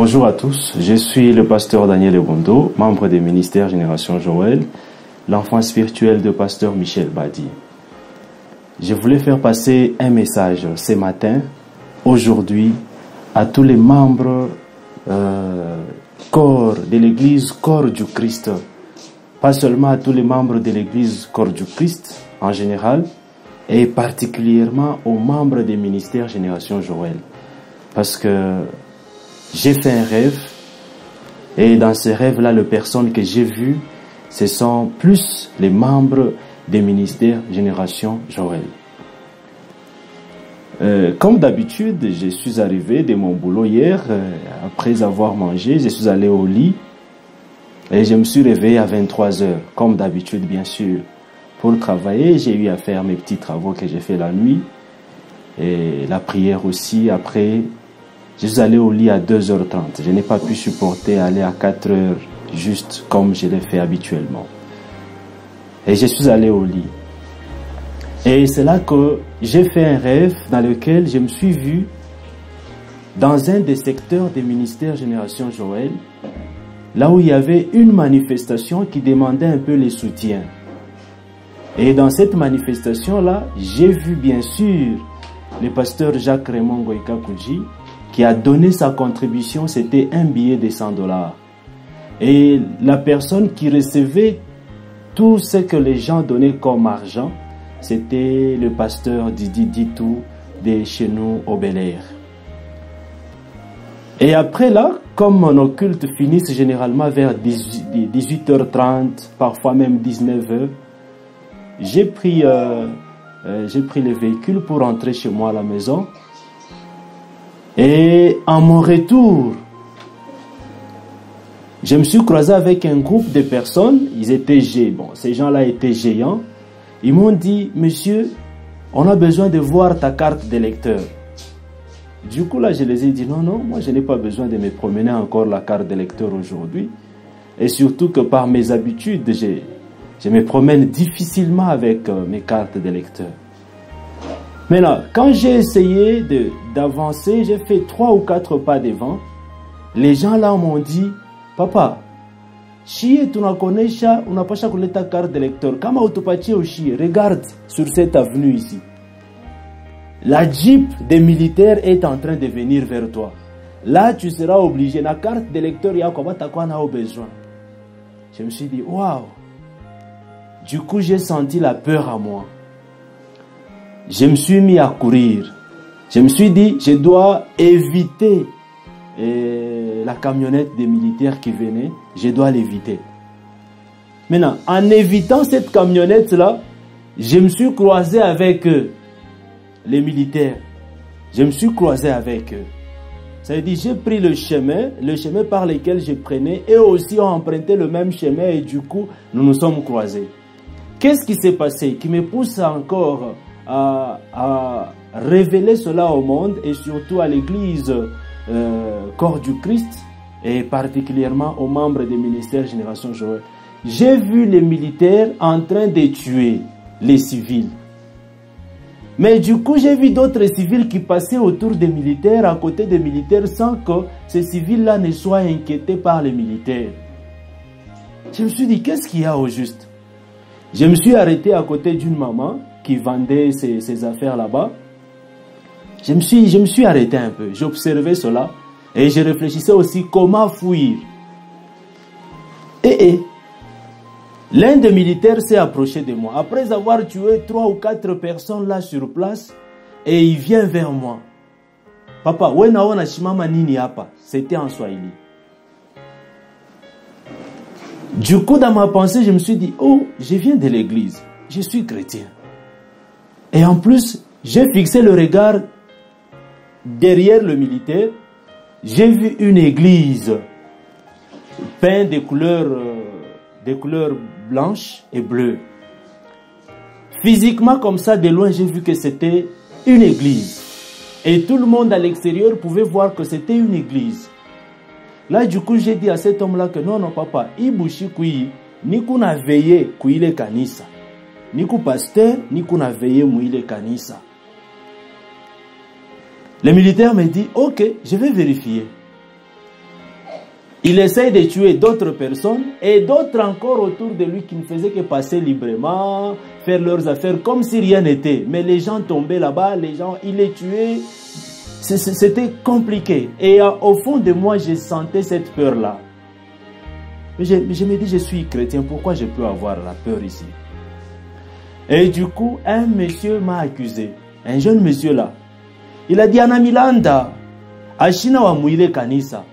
Bonjour à tous, je suis le pasteur Daniel Ebondo, membre des ministères Génération Joël, l'enfant spirituel de pasteur Michel Badi. Je voulais faire passer un message ce matin, aujourd'hui, à tous les membres corps de l'église, corps du Christ. Pas seulement à tous les membres de l'église, corps du Christ en général, et particulièrement aux membres des ministères Génération Joël. Parce que j'ai fait un rêve, et dans ce rêve-là, les personnes que j'ai vues, ce sont plus les membres des ministères Génération Joël. Comme d'habitude, je suis arrivé de mon boulot hier, après avoir mangé, je suis allé au lit, et je me suis réveillé à 23 heures, comme d'habitude bien sûr. Pour travailler, j'ai eu à faire mes petits travaux que j'ai fait la nuit, et la prière aussi. Après, je suis allé au lit à 2h30. Je n'ai pas pu supporter aller à 4h, juste comme je l'ai fait habituellement. Et je suis allé au lit. Et c'est là que j'ai fait un rêve dans lequel je me suis vu dans un des secteurs des ministères Génération Joël, là où il y avait une manifestation qui demandait un peu les soutiens. Et dans cette manifestation-là, j'ai vu bien sûr le pasteur Jacques Raymond Goïka Kouji, qui a donné sa contribution, c'était un billet de $100. Et la personne qui recevait tout ce que les gens donnaient comme argent, c'était le pasteur Didi Ditou de chez nous au Bel-Air. Et après là, comme nos cultes finissent généralement vers 18h30, parfois même 19h, j'ai pris le véhicule pour rentrer chez moi à la maison. Et en mon retour, je me suis croisé avec un groupe de personnes. Ils étaient bon, ces gens-là étaient géants. Ils m'ont dit, monsieur, on a besoin de voir ta carte d'électeur. Du coup, là, je les ai dit, non, moi, je n'ai pas besoin de me promener encore la carte d'électeur aujourd'hui. Et surtout que par mes habitudes, je me promène difficilement avec mes cartes d'électeur. Maintenant, quand j'ai essayé d'avancer, j'ai fait 3 ou 4 pas devant. Les gens là m'ont dit, papa, chier, tu n'as pas ta carte d'électeur. Comment autopachi au chier? Regarde sur cette avenue ici. La Jeep des militaires est en train de venir vers toi. Là, tu seras obligé. La carte d'électeur, il y a quoi besoin. Je me suis dit, waouh. Du coup, j'ai senti la peur à moi. Je me suis mis à courir. Je me suis dit, je dois éviter la camionnette des militaires qui venait. Je dois l'éviter. Maintenant, en évitant cette camionnette-là, je me suis croisé avec les militaires. Je me suis croisé avec eux. Ça veut dire, j'ai pris le chemin par lequel je prenais, et aussi ont emprunté le même chemin, et du coup, nous nous sommes croisés. Qu'est-ce qui s'est passé qui me pousse encore à révéler cela au monde et surtout à l'église corps du Christ et particulièrement aux membres des ministères Génération Joël? J'ai vu les militaires en train de tuer les civils. Mais du coup, j'ai vu d'autres civils qui passaient autour des militaires, à côté des militaires, sans que ces civils-là ne soient inquiétés par les militaires. Je me suis dit, qu'est-ce qu'il y a au juste? Je me suis arrêté à côté d'une maman qui vendait ses affaires là-bas. Je me suis arrêté un peu. J'observais cela et je réfléchissais aussi comment fuir. Et l'un des militaires s'est approché de moi. Après avoir tué 3 ou 4 personnes là sur place, et il vient vers moi. Papa, wenaona shimama nini hapa? C'était en Swahili. Du coup, dans ma pensée, je me suis dit, oh, je viens de l'église, je suis chrétien. Et en plus, j'ai fixé le regard derrière le militaire. J'ai vu une église peinte de couleurs blanches et bleues. Physiquement, comme ça, de loin, j'ai vu que c'était une église. Et tout le monde à l'extérieur pouvait voir que c'était une église. Là, du coup, j'ai dit à cet homme-là que non, papa, ibushi kui, ni kuna veillé kuile kanisa. Ni ku pasteur, ni kuna veillé muile kanisa. Le militaire me dit, ok, je vais vérifier. Il essaye de tuer d'autres personnes et d'autres encore autour de lui qui ne faisaient que passer librement, faire leurs affaires comme si rien n'était. Mais les gens tombaient là-bas, les gens, il les tuait. C'était compliqué. Et au fond de moi, je sentais cette peur-là. Mais je me dis, je suis chrétien, pourquoi je peux avoir la peur ici? Et du coup, un monsieur m'a accusé. Un jeune monsieur là. Il a dit, Anamilanda, Ashina wa muile kanisa.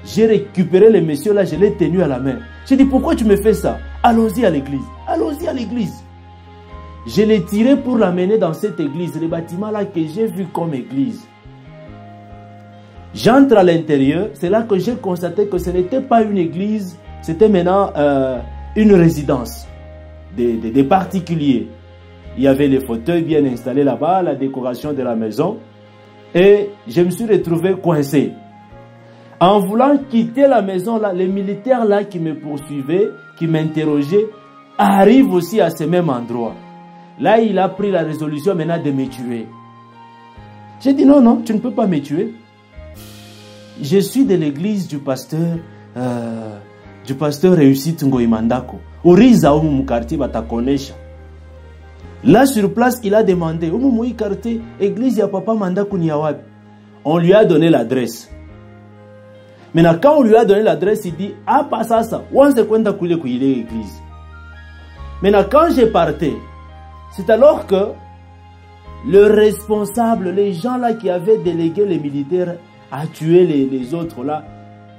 J'ai récupéré le monsieur là, je l'ai tenu à la main. J'ai dit, pourquoi tu me fais ça? Allons-y à l'église. Allons-y à l'église. Je l'ai tiré pour l'amener dans cette église, le bâtiment là que j'ai vu comme église. J'entre à l'intérieur, c'est là que j'ai constaté que ce n'était pas une église, c'était maintenant une résidence des particuliers. Il y avait les fauteuils bien installés là-bas, la décoration de la maison. Et je me suis retrouvé coincé. En voulant quitter la maison, là, les militaires là qui me poursuivaient, qui m'interrogeaient, arrivent aussi à ce même endroit. Là, il a pris la résolution maintenant de me tuer. J'ai dit non, non, tu ne peux pas me tuer. Je suis de l'église du pasteur Réussite Ngoi Mandako. Uriza Oumou quartier Batakonesha. Là, sur place, il a demandé Oumou quartier, église ya papa Mandako Niawab. On lui a donné l'adresse. Maintenant, quand on lui a donné l'adresse, il dit ah, pas ça, on se compte couler l'église. Maintenant, quand j'ai parté, c'est alors que le responsable, les gens là qui avaient délégué les militaires à tuer les autres là,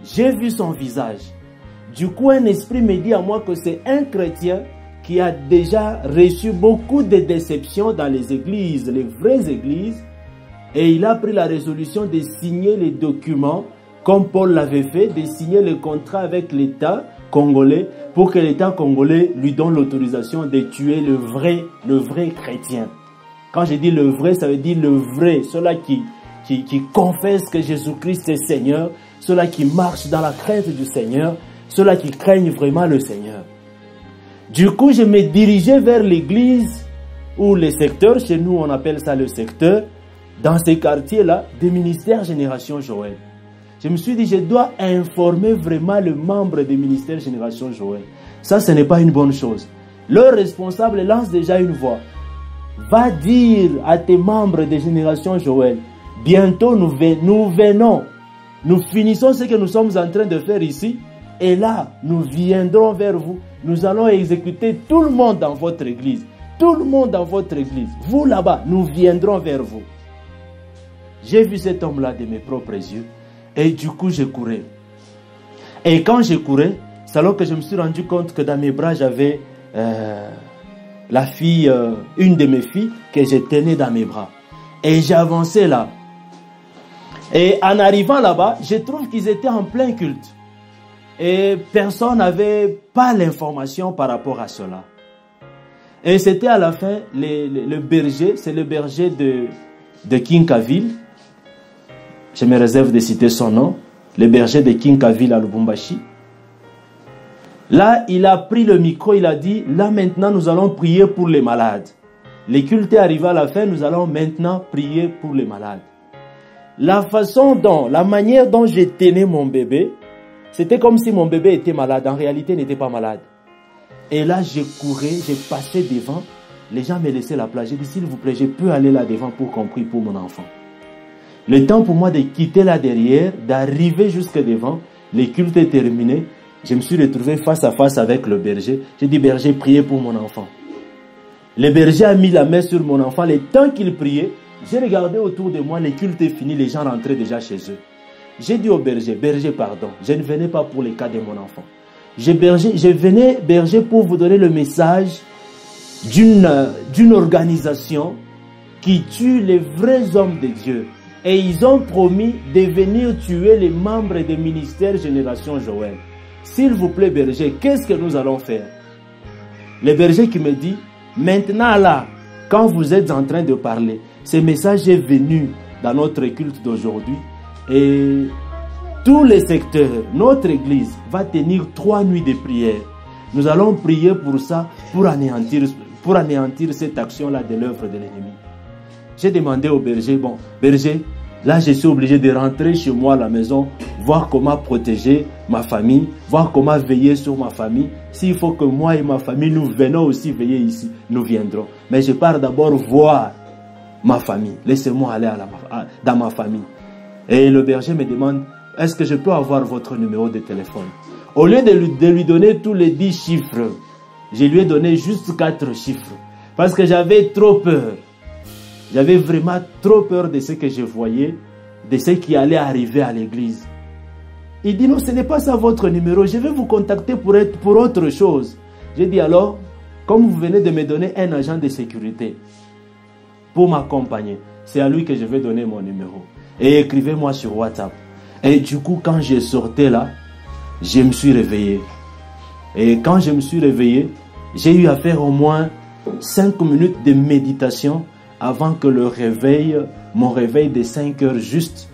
j'ai vu son visage. Du coup, un esprit me dit à moi que c'est un chrétien qui a déjà reçu beaucoup de déceptions dans les églises, les vraies églises, et il a pris la résolution de signer les documents, comme Paul l'avait fait, de signer le contrat avec l'État congolais pour que l'État congolais lui donne l'autorisation de tuer le vrai chrétien. Quand je dis le vrai, ça veut dire le vrai, ceux-là qui confessent que Jésus-Christ est Seigneur, ceux-là qui marchent dans la crainte du Seigneur, ceux-là qui craignent vraiment le Seigneur. Du coup, je me dirigeais vers l'église ou le secteur, chez nous on appelle ça le secteur, dans ces quartiers-là, des ministères Génération Joël. Je me suis dit, je dois informer vraiment le membre des ministères Génération Joël. Ça, ce n'est pas une bonne chose. Leur responsable lance déjà une voix. Va dire à tes membres de Génération Joël, bientôt nous venons, nous finissons ce que nous sommes en train de faire ici, et là, nous viendrons vers vous. Nous allons exécuter tout le monde dans votre église. Tout le monde dans votre église. Vous là-bas, nous viendrons vers vous. J'ai vu cet homme-là de mes propres yeux. Et du coup, je courais. Et quand je courais, c'est alors que je me suis rendu compte que dans mes bras, j'avais la fille, une de mes filles, que je tenais dans mes bras. Et j'avançais là. Et en arrivant là-bas, je trouve qu'ils étaient en plein culte. Et personne n'avait pas l'information par rapport à cela. Et c'était à la fin, le berger, c'est le berger de Kinkaville. Je me réserve de citer son nom, le berger de Kinkaville à Lubumbashi. Là, il a pris le micro, il a dit, là maintenant nous allons prier pour les malades. Le culte est arrivé à la fin, nous allons maintenant prier pour les malades. La manière dont je tenais mon bébé, c'était comme si mon bébé était malade, en réalité il n'était pas malade. Et là, je courais, j'ai passé devant, les gens me laissaient la place. J'ai dit, s'il vous plaît, je peux aller là devant pour qu'on prie pour mon enfant. Le temps pour moi de quitter là derrière, d'arriver jusque devant, le culte est terminé. Je me suis retrouvé face à face avec le berger. J'ai dit, berger, priez pour mon enfant. Le berger a mis la main sur mon enfant. Le temps qu'il priait, j'ai regardé autour de moi, le culte est fini, les gens rentraient déjà chez eux. J'ai dit au berger, berger, pardon, je ne venais pas pour le cas de mon enfant. Je venais, berger, pour vous donner le message d'une organisation qui tue les vrais hommes de Dieu. Et ils ont promis de venir tuer les membres des ministères Génération Joël. S'il vous plaît, berger, qu'est-ce que nous allons faire? Le berger qui me dit, maintenant là, quand vous êtes en train de parler, ce message est venu dans notre culte d'aujourd'hui. Et tous les secteurs, notre église va tenir 3 nuits de prière. Nous allons prier pour ça, pour anéantir cette action-là de l'œuvre de l'ennemi. J'ai demandé au berger, bon, berger, là je suis obligé de rentrer chez moi à la maison, voir comment protéger ma famille, voir comment veiller sur ma famille. S'il faut que moi et ma famille, nous venons aussi veiller ici, nous viendrons. Mais je pars d'abord voir ma famille. Laissez-moi aller dans ma famille. Et le berger me demande, est-ce que je peux avoir votre numéro de téléphone? Au lieu de lui donner tous les 10 chiffres, je lui ai donné juste 4 chiffres. Parce que j'avais trop peur. J'avais vraiment trop peur de ce que je voyais, de ce qui allait arriver à l'église. Il dit non, ce n'est pas ça votre numéro, je vais vous contacter pour autre chose. J'ai dit alors, comme vous venez de me donner un agent de sécurité pour m'accompagner, c'est à lui que je vais donner mon numéro. Et écrivez-moi sur WhatsApp. Et du coup, quand je sortais là, je me suis réveillé. Et quand je me suis réveillé, j'ai eu à faire au moins 5 minutes de méditation avant que mon réveil de 5 heures juste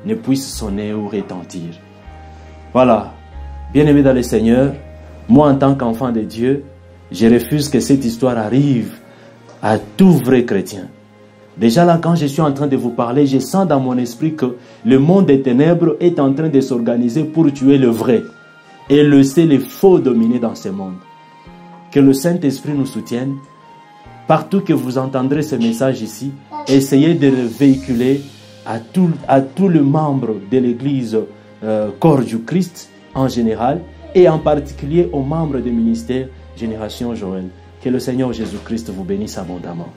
ne puisse sonner ou retentir. Voilà, bien-aimé dans le Seigneur, moi en tant qu'enfant de Dieu, je refuse que cette histoire arrive à tout vrai chrétien. Déjà là, quand je suis en train de vous parler, je sens dans mon esprit que le monde des ténèbres est en train de s'organiser pour tuer le vrai et laisser les faux dominer dans ce monde. Que le Saint-Esprit nous soutienne. Partout que vous entendrez ce message ici, essayez de le véhiculer à tous les membres de l'Église corps du Christ en général et en particulier aux membres du ministère Génération Joël. Que le Seigneur Jésus-Christ vous bénisse abondamment.